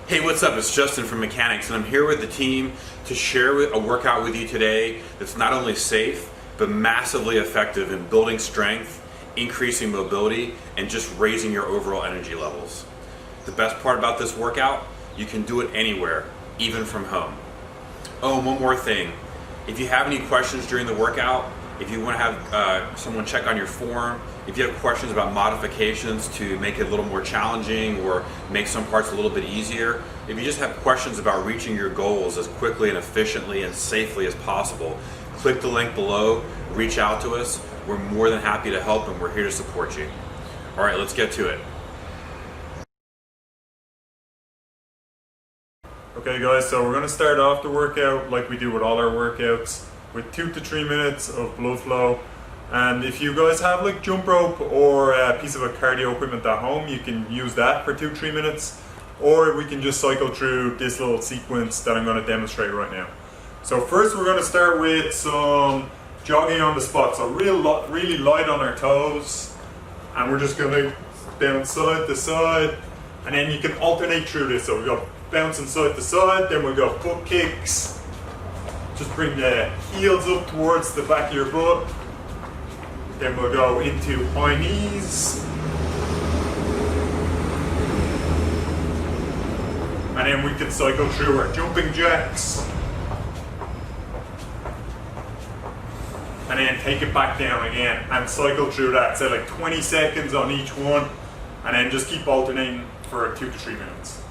Hey, what's up? It's Justin from Mekanix, and I'm here with the team to share a workout with you today that's not only safe, but massively effective in building strength, increasing mobility, and just raising your overall energy levels. The best part about this workout, you can do it anywhere, even from home. Oh, and one more thing. If you have any questions during the workout, if you want to have someone check on your form, if you have questions about modifications to make it a little more challenging or make some parts a little bit easier, if you just have questions about reaching your goals as quickly and efficiently and safely as possible, click the link below, reach out to us. We're more than happy to help, and we're here to support you. All right, let's get to it. Okay guys, so we're going to start off the workout like we do with all our workouts with 2 to 3 minutes of blood flow. And if you guys have like jump rope or a piece of a cardio equipment at home, you can use that for 2-3 minutes, or we can just cycle through this little sequence that I'm going to demonstrate right now. So first we're going to start with some jogging on the spot, so really light on our toes, and we're just going to bounce side to side, and then you can alternate through this. So we go bouncing side to side, then we go foot kicks. Just bring the heels up towards the back of your butt. Then we'll go into high knees. And then we can cycle through our jumping jacks. And then take it back down again and cycle through that. So like 20 seconds on each one. And then just keep alternating for 2 to 3 minutes.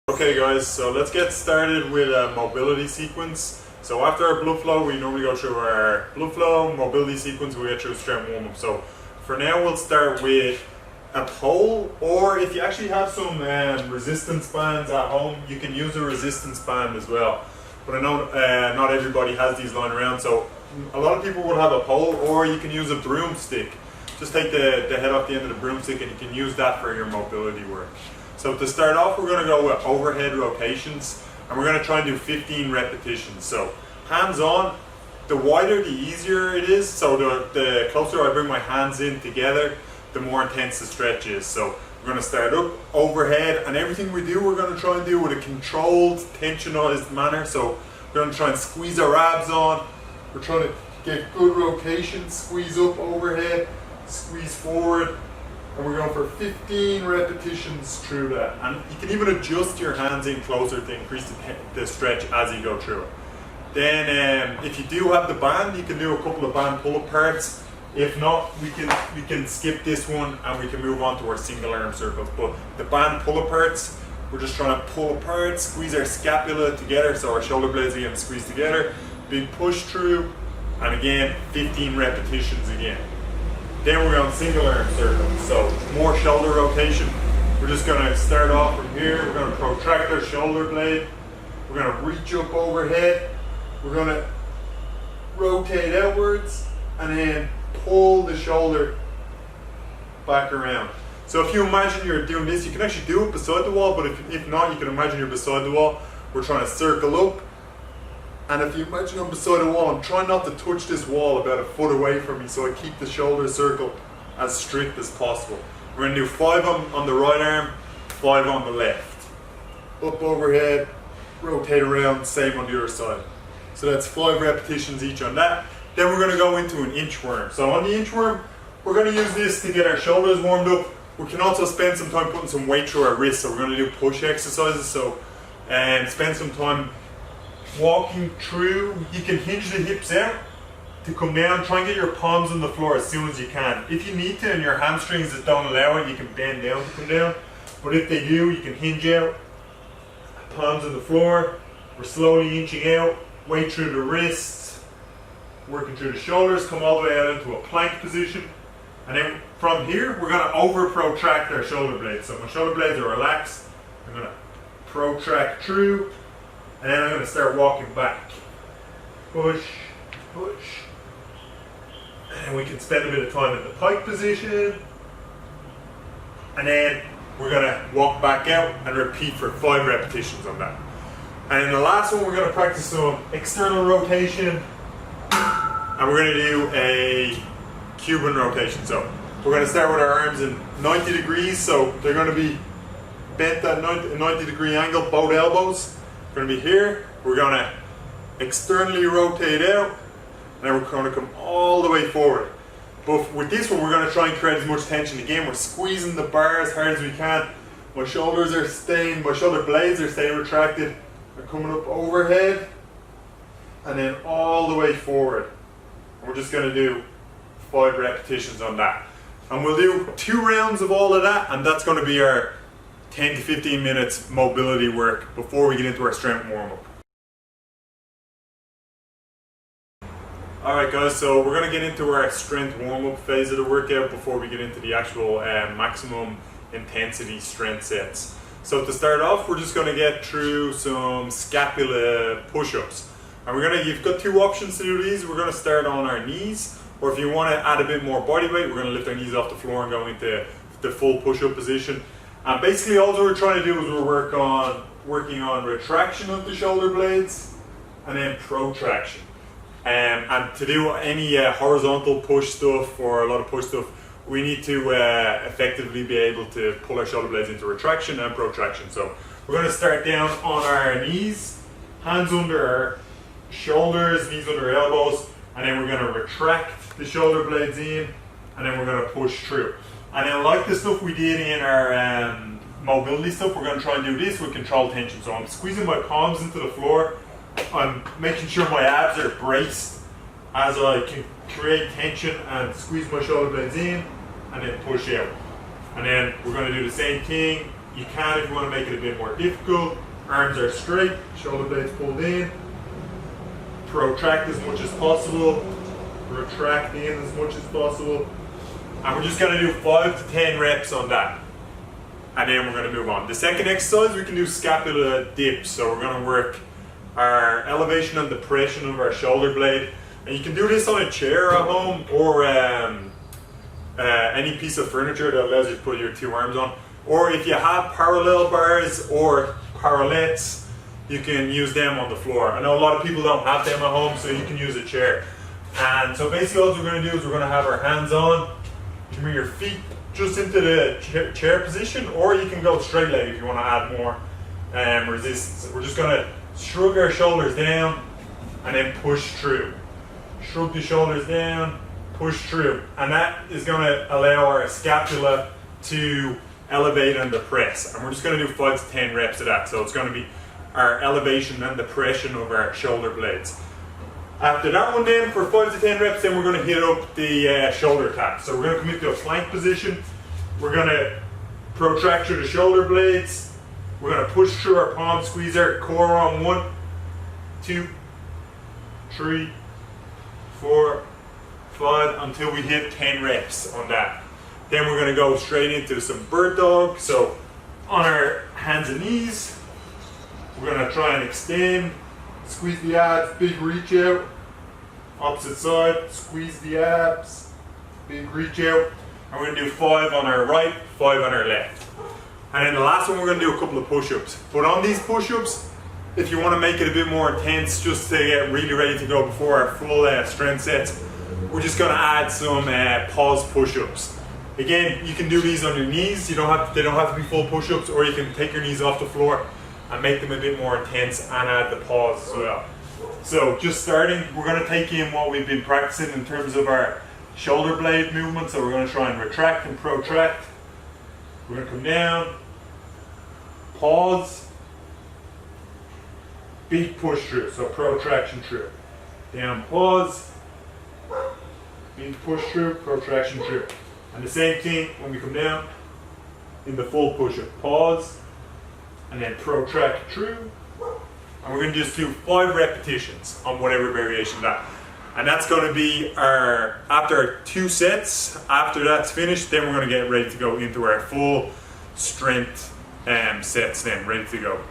Okay guys, so let's get started with a mobility sequence. So after our blood flow, we normally go through our blood flow, mobility sequence, we get through strength warm up. So for now we'll start with a pole, or if you actually have some resistance bands at home, you can use a resistance band as well. But I know not everybody has these lying around, so a lot of people will have a pole, or you can use a broomstick. Just take the head off the end of the broomstick and you can use that for your mobility work. So to start off, we're going to go with overhead rotations, and we're going to try and do 15 repetitions. So hands on, the wider the easier it is. So the closer I bring my hands in together, the more intense the stretch is. So we're going to start up overhead, and everything we do, we're going to try and do with a controlled, tensionized manner. So we're going to try and squeeze our abs on. We're trying to get good rotation, squeeze up overhead, squeeze forward. And we're going for 15 repetitions through that. And you can even adjust your hands in closer to increase the stretch as you go through it. Then if you do have the band, you can do a couple of band pull-up parts. If not, we can skip this one and we can move on to our single arm circles. But the band pull-up parts, we're just trying to pull apart, squeeze our scapula together, so our shoulder blades again squeeze together. Big push through, and again, 15 repetitions again. Then we're going single arm circles, so more shoulder rotation. We're just going to start off from here. We're going to protract our shoulder blade. We're going to reach up overhead. We're going to rotate outwards and then pull the shoulder back around. So if you imagine you're doing this, you can actually do it beside the wall, but if not, you can imagine you're beside the wall. We're trying to circle up. And if you imagine I'm beside a wall, I'm trying not to touch this wall about a foot away from me, so I keep the shoulder circle as strict as possible. We're going to do 5 on the right arm, 5 on the left. Up overhead, rotate around, same on the other side. So that's 5 repetitions each on that. Then we're going to go into an inchworm. So on the inchworm, we're going to use this to get our shoulders warmed up. We can also spend some time putting some weight through our wrists. So we're going to do push exercises. So spend some time walking through. You can hinge the hips out to come down. Try and get your palms on the floor as soon as you can. If you need to and your hamstrings that don't allow it, you can bend down to come down. But if they do, you can hinge out, palms on the floor. We're slowly inching out, weight through the wrists, working through the shoulders, come all the way out into a plank position. And then from here, we're going to over protract our shoulder blades. So my shoulder blades are relaxed. I'm going to protract through. And then I'm going to start walking back. Push, push. And we can spend a bit of time in the pike position. And then we're going to walk back out and repeat for 5 repetitions on that. And in the last one, we're going to practice some external rotation. And we're going to do a Cuban rotation. So We're going to start with our arms in 90 degrees, so they're going to be bent at 90 degree angle, both elbows. We're going to be here. We're going to externally rotate out, and then we're going to come all the way forward. But with this one, we're going to try and create as much tension. Again, we're squeezing the bar as hard as we can. My shoulder blades are staying retracted. They're coming up overhead, and then all the way forward. And we're just going to do 5 repetitions on that. And we'll do 2 rounds of all of that, and that's going to be our 10 to 15 minutes mobility work before we get into our strength warm-up. Alright guys, so we're going to get into our strength warm-up phase of the workout before we get into the actual maximum intensity strength sets. So to start off, we're just going to get through some scapula push-ups. And you've got 2 options to do these. We're going to start on our knees, or if you want to add a bit more body weight, we're going to lift our knees off the floor and go into the full push-up position. And basically all we're trying to do is we're working on retraction of the shoulder blades and then protraction. And to do any horizontal push stuff or a lot of push stuff, we need to effectively be able to pull our shoulder blades into retraction and protraction. So we're going to start down on our knees, hands under our shoulders, knees under our elbows, and then we're going to retract the shoulder blades in, and then we're going to push through. And then like the stuff we did in our mobility stuff, we're going to try and do this with controlled tension. So I'm squeezing my palms into the floor. I'm making sure my abs are braced as I can create tension and squeeze my shoulder blades in and then push out. And then we're going to do the same thing. You can, if you want to make it a bit more difficult. Arms are straight, shoulder blades pulled in. Protract as much as possible. Retract in as much as possible. And we're just going to do 5 to 10 reps on that. And then we're going to move on. The second exercise, we can do scapula dips. So we're going to work our elevation and depression of our shoulder blade. And you can do this on a chair at home or any piece of furniture that allows you to put your 2 arms on. Or if you have parallel bars or parallettes, you can use them on the floor. I know a lot of people don't have them at home, so you can use a chair. And so basically all we're going to do is we're going to have our hands on. You can bring your feet just into the chair position, or you can go straight leg if you want to add more resistance. We're just going to shrug our shoulders down and then push through. Shrug the shoulders down, push through. And that is going to allow our scapula to elevate and depress. And we're just going to do 5 to 10 reps of that. So it's going to be our elevation and depression of our shoulder blades. After that one then, for 5 to 10 reps, then we're going to hit up the shoulder taps. So we're going to come into a plank position. We're going to protract through the shoulder blades. We're going to push through our palm, squeeze our core on 1, 2, 3, 4, 5, until we hit 10 reps on that. Then we're going to go straight into some bird dog. So on our hands and knees, we're going to try and extend. Squeeze the abs, big reach out. Opposite side, squeeze the abs, big reach out. And we're going to do 5 on our right, 5 on our left. And then the last one, we're going to do a couple of push-ups. But on these push-ups, if you want to make it a bit more intense, just to get really ready to go before our full strength sets, we're just going to add some pause push-ups. Again, you can do these on your knees. They don't have to be full push-ups, or you can take your knees off the floor and make them a bit more intense and add the pause as well. So just starting, we're going to take in what we've been practicing in terms of our shoulder blade movement. So we're going to try and retract and protract. We're going to come down, pause, big push through, so protraction through. Down, pause, big push through, protraction through. And the same thing when we come down in the full push-up. Pause, and then protract through. And we're going to just do 5 repetitions on whatever variation of that. And that's going to be after our 2 sets. After that's finished, then we're going to get ready to go into our full strength sets then, ready to go.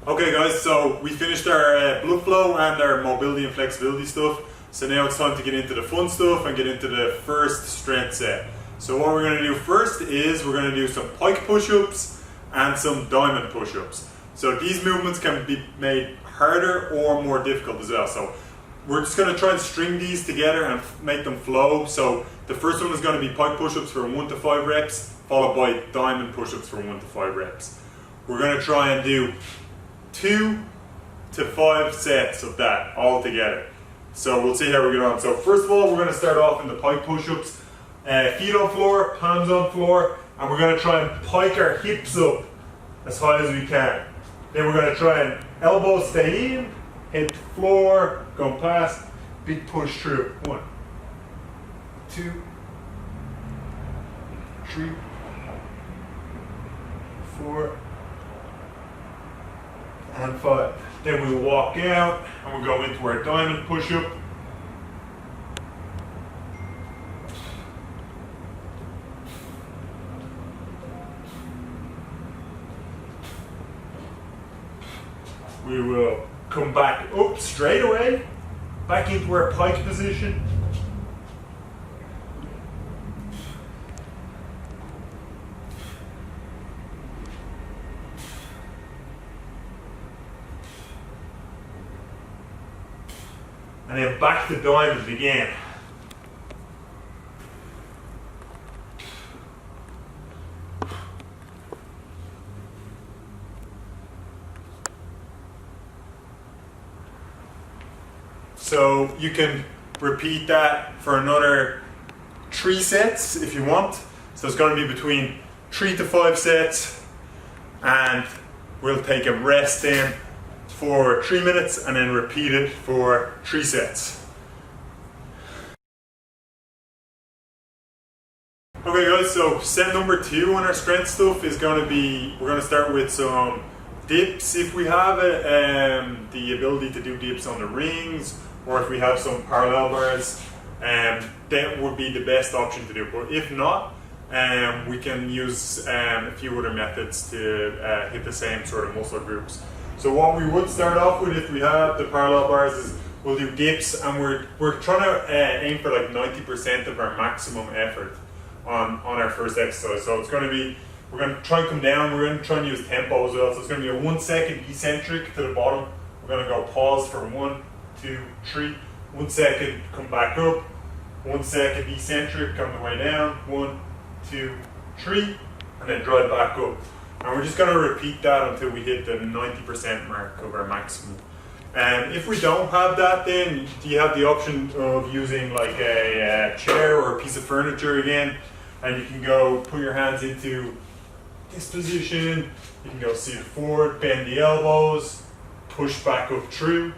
Okay guys, so we finished our blood flow and our mobility and flexibility stuff. So now it's time to get into the fun stuff and get into the first strength set. So what we're going to do first is we're going to do some pike push-ups and some diamond push-ups. So these movements can be made harder or more difficult as well. So we're just going to try and string these together and make them flow. So the first one is going to be pike push-ups for 1 to 5 reps, followed by diamond push-ups for 1 to 5 reps. We're going to try and do 2 to 5 sets of that all together. So we'll see how we get on. So first of all, we're going to start off in the pike push-ups. Feet on floor, palms on floor, and we're going to try and pike our hips up as high as we can. Then we're going to try and elbows stay in, head to floor, go past, big push through. 1, 2, 3, 4, and 5. Then we walk out and we'll go into our diamond push-up. We will come back up straight away, back into our pike position. And then back to diamond again. So you can repeat that for another 3 sets if you want. So it's going to be between 3 to 5 sets, and we'll take a rest in for 3 minutes and then repeat it for 3 sets. Okay guys, so set number 2 on our strength stuff is going to be, we're going to start with some dips if we have it, the ability to do dips on the rings, or if we have some parallel bars, that would be the best option to do. But if not, we can use a few other methods to hit the same sort of muscle groups. So what we would start off with if we have the parallel bars is we'll do dips, and we're trying to aim for like 90% of our maximum effort on our first exercise. So it's going to be, we're going to try and come down, we're going to try and use tempo as well. So it's going to be a 1 second eccentric to the bottom. We're going to go pause for 1, 2, 3, 1 second, come back up, 1 second eccentric, come the way down, 1, 2, 3, and then drive back up. And we're just going to repeat that until we hit the 90% mark of our maximum. And if we don't have that, then you have the option of using like a chair or a piece of furniture again, and you can go put your hands into this position, you can go seated forward, bend the elbows, push back up through,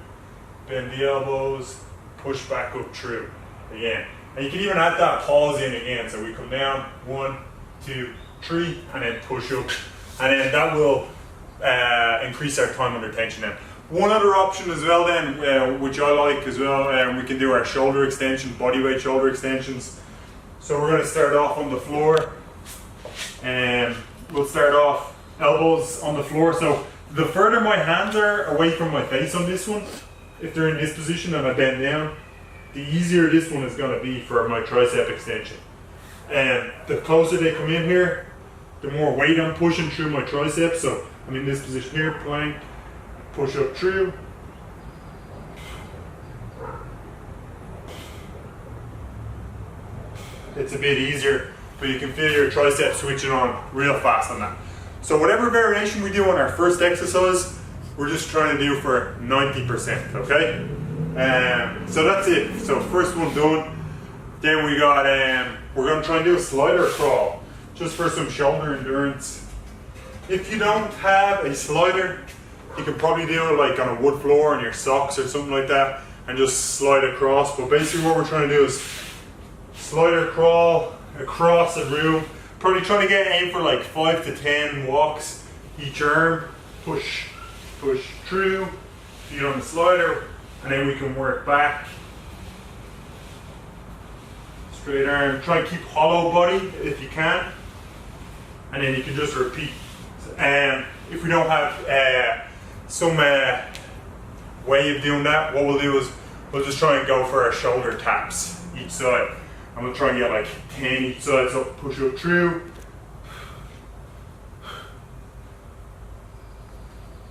bend the elbows, push back up through again. And you can even add that pause in again. So we come down, 1, 2, 3, and then push up. And then that will increase our time under tension then. One other option as well then, which I like as well, we can do our shoulder extension, bodyweight shoulder extensions. So we're going to start off on the floor, and we'll start off elbows on the floor. So the further my hands are away from my face on this one, if they're in this position and I bend down, the easier this one is going to be for my tricep extension. And the closer they come in here, the more weight I'm pushing through my triceps. So I'm in this position here, plank, push up through. It's a bit easier, but you can feel your triceps switching on real fast on that. So whatever variation we do on our first exercise, we're just trying to do for 90%, okay? So that's it. So first one done. Then we got, we're gonna try and do a slider crawl, just for some shoulder endurance. If you don't have a slider, you can probably do it like on a wood floor on your socks or something like that, and just slide across. But basically what we're trying to do is slider crawl across the room. Probably trying to get aim for like 5 to 10 walks each arm. Push through, feet on the slider, and then we can work back. Straight arm, try and keep hollow body if you can, and then you can just repeat. And if we don't have some way of doing that, what we'll do is we'll just try and go for our shoulder taps each side. I'm gonna try and get like 10 each side, so push up through.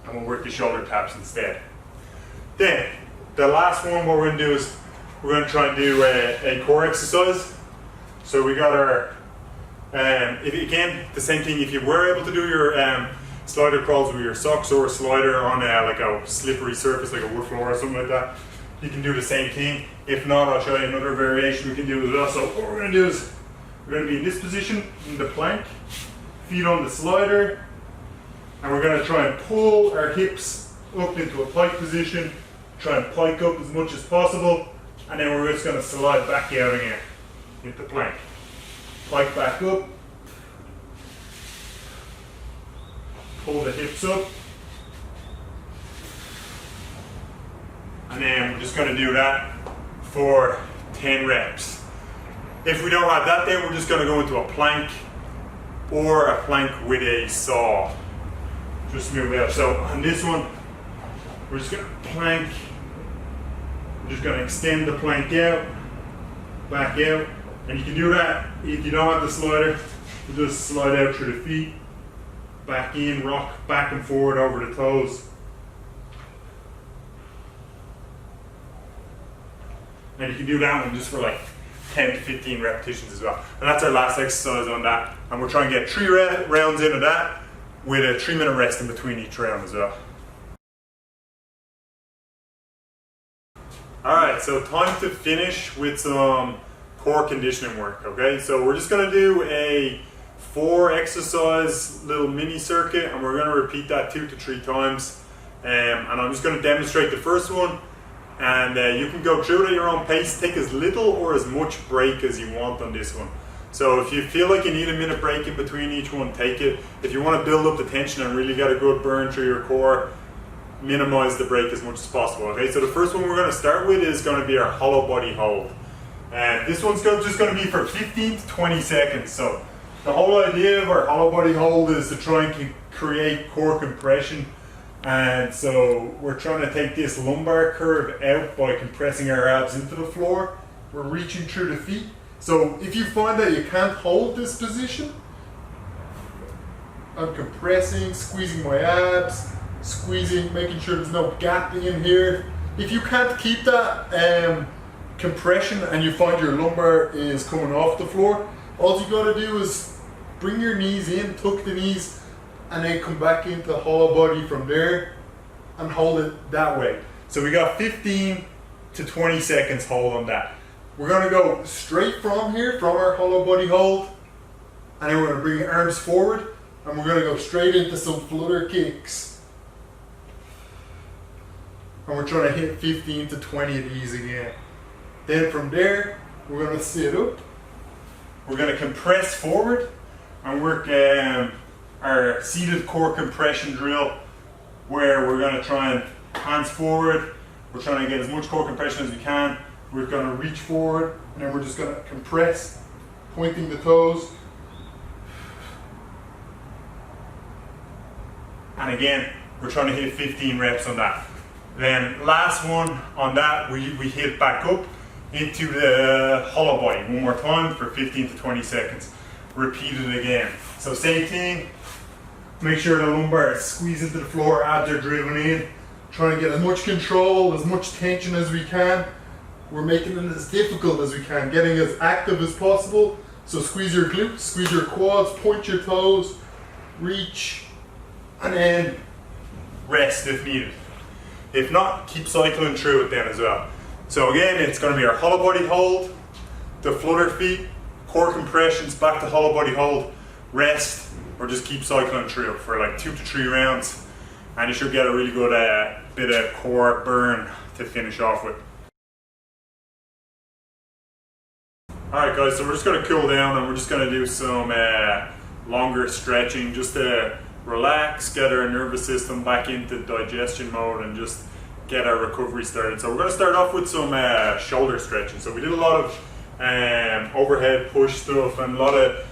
And we'll work the shoulder taps instead. Then, the last one, what we're going to do is we're going to try and do a core exercise. So we got our, again, the same thing, if you were able to do your slider crawls with your socks or a slider on like a slippery surface like a wood floor or something like that, you can do the same thing. If not, I'll show you another variation we can do as well. So what we're going to do is we're going to be in this position in the plank, feet on the slider, and we're going to try and pull our hips up into a pike position, try and pike up as much as possible, and then we're just going to slide back out again into plank. Pike back up, pull the hips up, and then we're just going to do that for 10 reps. If we don't have that, then we're just going to go into a plank or a plank with a saw. Just move out. So on this one, we're just going to plank. We're just going to extend the plank out, back out, and you can do that if you don't have the slider. You just slide out through the feet, back in, rock back and forward over the toes. And you can do that one just for like 10 to 15 repetitions as well. And that's our last exercise on that. And we're trying to get 3 rounds in of that with a 3-minute rest in between each round as well. Alright, so time to finish with some core conditioning work, okay? So we're just gonna do a 4 exercise little mini circuit, and we're gonna repeat that 2 to 3 times. And I'm just gonna demonstrate the first one. And you can go through it at your own pace, take as little or as much break as you want on this one. So if you feel like you need a minute break in between each one, take it. If you want to build up the tension and really get a good burn through your core, minimize the break as much as possible. Okay, so the first one we're going to start with is going to be our hollow body hold. And this one's just going to be for 15 to 20 seconds. So the whole idea of our hollow body hold is to try and create core compression. And so we're trying to take this lumbar curve out by compressing our abs into the floor. We're reaching through the feet. So if you find that you can't hold this position, I'm compressing, squeezing my abs, squeezing, making sure there's no gap in here. If you can't keep that compression and you find your lumbar is coming off the floor, all you gotta do is bring your knees in, tuck the knees, and then come back into hollow body from there and hold it that way. So we got 15 to 20 seconds hold on that. We're gonna go straight from here, from our hollow body hold, and then we're gonna bring your arms forward, and we're gonna go straight into some flutter kicks. And we're trying to hit 15 to 20 of these again. Then from there, we're gonna sit up. We're gonna compress forward and work our seated core compression drill, where we're going to try and hands forward. We're trying to get as much core compression as we can. We're going to reach forward, and then we're just going to compress, pointing the toes. And again, we're trying to hit 15 reps on that. Then last one on that, we hit back up into the hollow body one more time for 15 to 20 seconds. Repeat it again. So same thing. Make sure the lumbar is squeezed into the floor, abs are driven in. Trying to get as much control, as much tension as we can. We're making it as difficult as we can, getting as active as possible. So squeeze your glutes, squeeze your quads, point your toes, reach, and then rest if needed. If not, keep cycling through it then as well. So again, it's going to be our hollow body hold, the flutter feet, core compressions, back to hollow body hold, rest, or just keep cycling through for like 2 to 3 rounds, and you should get a really good bit of core burn to finish off with. Alright guys, so we're just going to cool down and we're just going to do some longer stretching just to relax, get our nervous system back into digestion mode and just get our recovery started. So we're going to start off with some shoulder stretching. So we did a lot of overhead push stuff and a lot of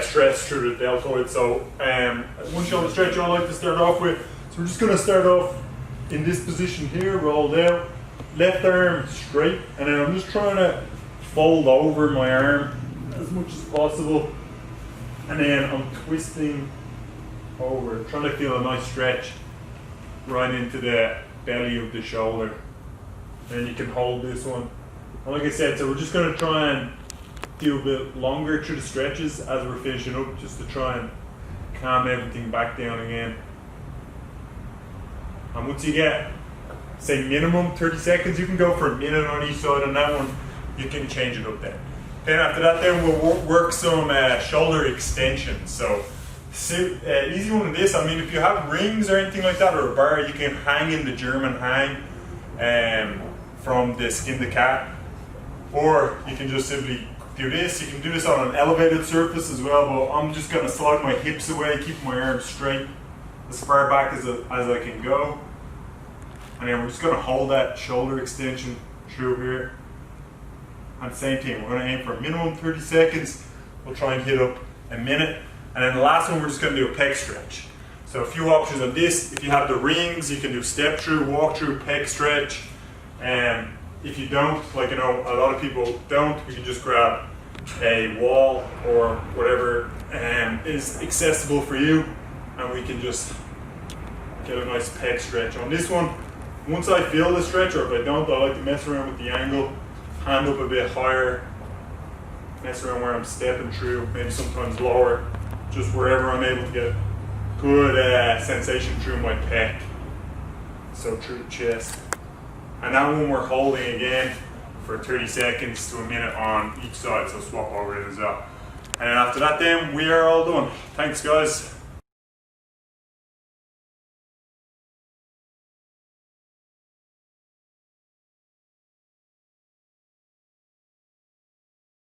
stretch through the deltoid. So one shoulder stretch I like to start off with. So we're just going to start off in this position here, rolled out, left arm straight, and then I'm just trying to fold over my arm as much as possible, and then I'm twisting over, trying to feel a nice stretch right into the belly of the shoulder. and you can hold this one. And like I said, so we're just going to try and do a bit longer through the stretches as we're finishing up, just to try and calm everything back down again. And once you get, say, minimum 30 seconds, you can go for a minute on each side on that one. You can change it up then. Then after that, then we'll work some shoulder extensions. So easy one of this. I mean, if you have rings or anything like that, or a bar, you can hang in the German hang from the skin to cat, or you can just simply do this. You can do this on an elevated surface as well, but I'm just going to slide my hips away, keep my arms straight as far back as I can go. And then we're just going to hold that shoulder extension through here. And same thing, we're going to aim for a minimum 30 seconds. We'll try and hit up a minute. And then the last one, we're just going to do a pec stretch. So a few options on this. If you have the rings, you can do step through, walk through, pec stretch. And if you don't, like, you know, a lot of people don't, you can just grab a wall or whatever is accessible for you, and we can just get a nice pec stretch on this one. Once I feel the stretch, or if I don't, I like to mess around with the angle, hand up a bit higher, mess around where I'm stepping through, maybe sometimes lower, just wherever I'm able to get good sensation through my pec, so through the chest. And that one we're holding again for 30 seconds to a minute on each side, so swap over it as well. And then after that, then we are all done. Thanks, guys.